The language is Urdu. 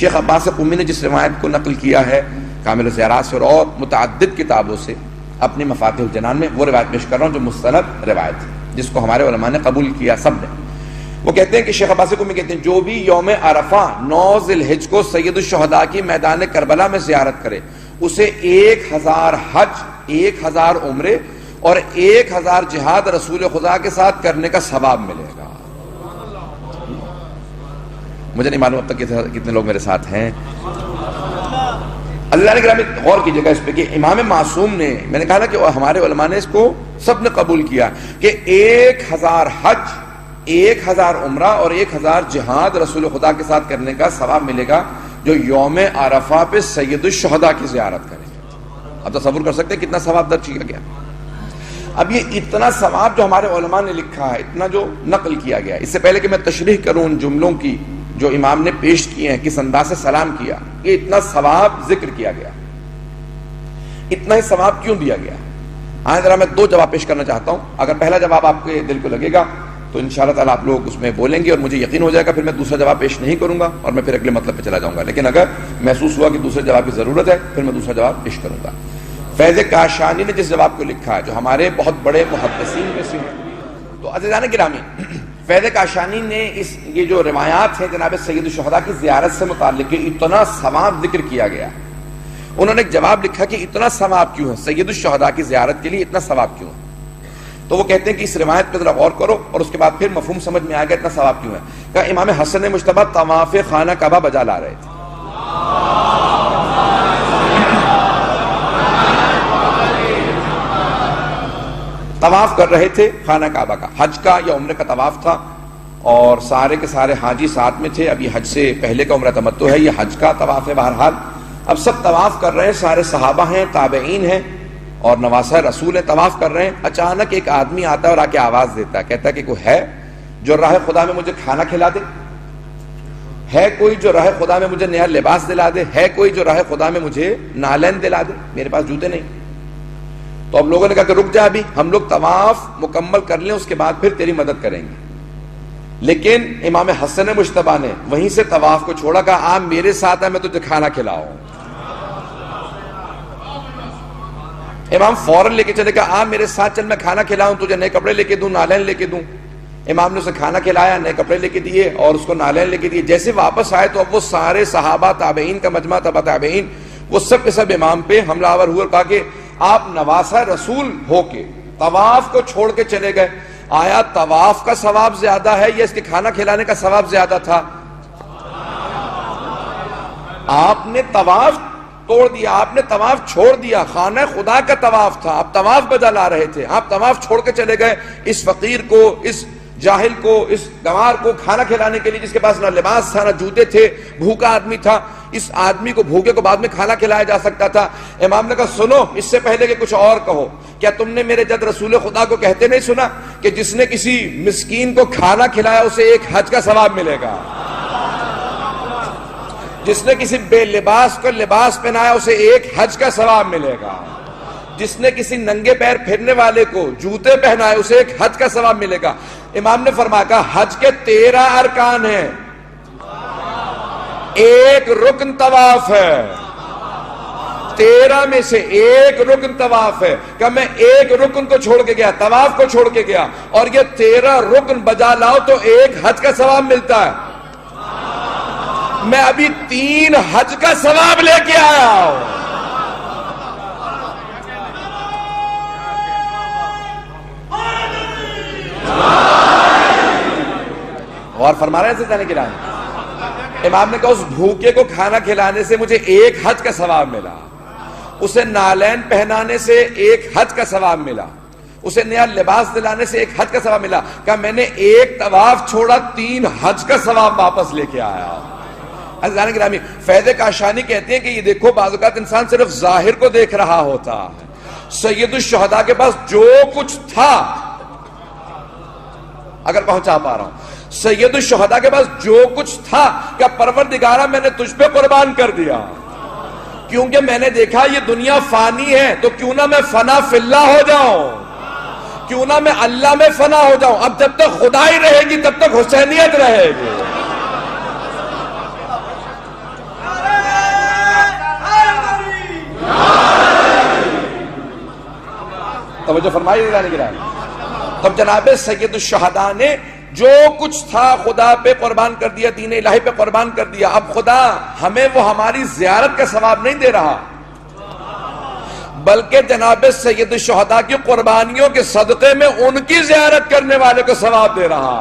شیخ عباس قمی نے جس روایت کو نقل کیا ہے کامل الزیارات سے اور متعدد کتابوں سے اپنی مفاتیح الجنان میں، وہ روایت پیش کر رہا ہوں جو مستند روایت ہے جس کو ہمارے علماء نے قبول کیا سب نے۔ وہ کہتے ہیں کہ شیخ عباس قمی کہتے ہیں جو بھی یوم عرفہ 9 ذی الحجہ کو سید الشہداء کی میدان کربلا میں زیارت کرے اسے 1000 حج، 1000 عمرے اور 1000 جہاد رسول خدا کے ساتھ کرنے کا ثواب ملے گا۔ مجھے نہیں معلوم اب تک کتنے لوگ میرے ساتھ ہیں۔ اللہ نے گرامی غور کیجئے گا اس پہ کہ امام معصوم نے، میں نے کہا نا کہ ہمارے علماء نے اس کو سب نے قبول کیا کہ 1000 حج، 1000 عمرہ اور 1000 جہاد رسول خدا کے ساتھ کرنے کا ثواب ملے گا جو یوم عرفہ پہ سید الشہداء کی زیارت کریں گے۔ اب تصور کر سکتے ہیں کتنا ثواب درج کیا گیا۔ اب یہ اتنا ثواب جو ہمارے علماء نے لکھا ہے، اتنا جو نقل کیا گیا، اس سے پہلے کہ میں تشریح کروں ان جملوں کی جو امام نے پیش کیے ہیں، کس انداز سے سلام کیا، یہ اتنا ثواب ذکر کیا گیا، اتنا ہی ثواب کیوں دیا گیا؟ آج ذرا میں 2 جواب پیش کرنا چاہتا ہوں۔ اگر پہلا جواب آپ کے دل کو لگے گا تو انشاءاللہ تعالیٰ آپ لوگ اس میں بولیں گے اور مجھے یقین ہو جائے گا، پھر میں دوسرا جواب پیش نہیں کروں گا اور میں پھر اگلے مطلب پہ چلا جاؤں گا۔ لیکن اگر محسوس ہوا کہ دوسرے جواب کی ضرورت ہے پھر میں دوسرا جواب پیش کروں گا۔ فیض کاشانی نے جس جواب کو لکھا ہے، جو ہمارے بہت بڑے محدثین میں سے ہیں، تو عزیزان گرامی فیض کاشانی نے یہ جو روایات ہیں جناب سید الشہداء کی زیارت سے متعلق اتنا ثواب ذکر کیا گیا، انہوں نے ایک جواب لکھا کہ اتنا ثواب کیوں ہے سید الشہداء کی زیارت کے لیے، اتنا ثواب کیوں ہے؟ تو وہ کہتے ہیں کہ اس روایت پہ ذرا غور کرو اور اس کے بعد پھر مفہوم سمجھ میں آ گیا اتنا ثواب کیوں ہے۔ کہ امام حسن مجتبی طواف خانہ کعبہ بجا لا رہے تھے، طواف کر رہے تھے خانہ کعبہ کا، حج کا یا عمرے کا طواف تھا اور سارے کے سارے حاجی ساتھ میں تھے۔ ابھی حج سے پہلے کا عمرہ تمتع ہے، یہ حج کا طواف ہے۔ بہرحال اب سب طواف کر رہے ہیں، سارے صحابہ ہیں، تابعین ہیں اور نواسہ رسول ہیں، طواف کر رہے ہیں۔ اچانک ایک آدمی آتا ہے اور آ کے آواز دیتا ہے، کہتا ہے کہ کوئی ہے جو راہ خدا میں مجھے کھانا کھلا دے، ہے کوئی جو راہ خدا میں مجھے نیا لباس دلا دے، ہے کوئی جو راہ خدا میں مجھے نالین دلا دے، میرے پاس جوتے نہیں۔ تو اب لوگوں نے کہا کہ رک جا، ابھی ہم لوگ طواف مکمل کر لیں، اس کے بعد پھر تیری مدد کریں گے۔ لیکن امام حسن مجتبی نے وہیں سے طواف کو چھوڑا، کہا آپ میرے ساتھ ہے، میں تجھے کھانا کھلاؤں۔ امام فوراً لے کے چلے، کہا آپ میرے ساتھ چل، میں کھانا کھلاؤں، تجھے نئے کپڑے لے کے دوں، نالین لے کے دوں۔ امام نے اسے کھانا کھلایا، نئے کپڑے لے کے دیے اور اس کو نالین لے کے دیے۔ جیسے واپس آئے تو اب وہ سارے صحابہ، تابعین کا مجمع، تبع تابعین، وہ سب کے سب امام پہ حملہ آور ہوئے اور کہا کہ آپ نواسہ رسول ہو کے طواف کو چھوڑ کے چلے گئے، آیا طواف کا ثواب زیادہ ہے یا اس کے کھانا کھلانے کا ثواب زیادہ تھا؟ آپ نے طواف توڑ دیا، آپ نے طواف چھوڑ دیا، خانہ خدا کا طواف تھا، آپ طواف بجا لا رہے تھے، آپ طواف چھوڑ کے چلے گئے اس فقیر کو، اس جاہل کو، اس گنوار کو کھانا کھلانے کے لیے جس کے پاس نہ لباس تھا نہ جوتے تھے، بھوکا آدمی تھا۔ اس آدمی کو بھوکے کو بعد میں کھانا کھلایا جا سکتا تھا۔ امام نے کہا سنو، اس سے پہلے کہ کچھ اور کہو، کیا تم نے میرے جد رسول خدا کو کہتے نہیں سنا کہ جس نے کسی مسکین کو کھانا کھلایا اسے 1 حج کا ثواب ملے گا، جس نے کسی بے لباس کو لباس پہنایا اسے 1 حج کا ثواب ملے گا، جس نے کسی ننگے پیر پھرنے والے کو جوتے پہنائے اسے 1 حج کا ثواب ملے گا۔ امام نے فرمایا کہ حج کے 13 ارکان ہیں، 1 رکن طواف ہے، 13 میں سے 1 رکن طواف ہے۔ کہ میں 1 رکن کو چھوڑ کے گیا، طواف کو چھوڑ کے گیا اور یہ 13 رکن بجا لاؤ تو 1 حج کا ثواب ملتا ہے۔ میں ابھی 3 حج کا ثواب لے کے آیا ہوں۔ اور فرما رہے ہیں سیدھانے کی رائے، امام نے کہا اس بھوکے کو کھانا کھلانے سے مجھے 1 حج کا ثواب ملا، اسے نالین پہنانے سے 1 حج کا ثواب ملا، اسے نیا لباس دلانے سے 1 حج کا ثواب ملا۔ کہا میں نے 1 طواف چھوڑا، 3 حج کا ثواب واپس لے کے آیا۔ عزیزان گرامی، فیض کاشانی کہتے ہیں کہ یہ دیکھو بعض اوقات انسان صرف ظاہر کو دیکھ رہا ہوتا ہے۔ سید الشہداء کے پاس جو کچھ تھا، اگر پہنچا پا رہا ہوں، سید الشہداء کے پاس جو کچھ تھا، کہ پروردگارہ میں نے تجھ پہ قربان کر دیا، کیونکہ میں نے دیکھا یہ دنیا فانی ہے، تو کیوں نہ میں فنا فی اللہ ہو جاؤں، کیوں نہ میں اللہ میں فنا ہو جاؤں۔ اب جب تک خدائی رہے گی تب تک حسینیت رہے گی۔ توجہ فرمائیے تب جناب سید الشہداء نے جو کچھ تھا خدا پہ قربان کر دیا، دین الہی پہ قربان کر دیا. اب خدا ہمیں وہ ہماری زیارت کا ثواب نہیں دے رہا، بلکہ جناب سید الشہداء کی قربانیوں کے صدقے میں ان کی زیارت کرنے والے کو ثواب دے رہا.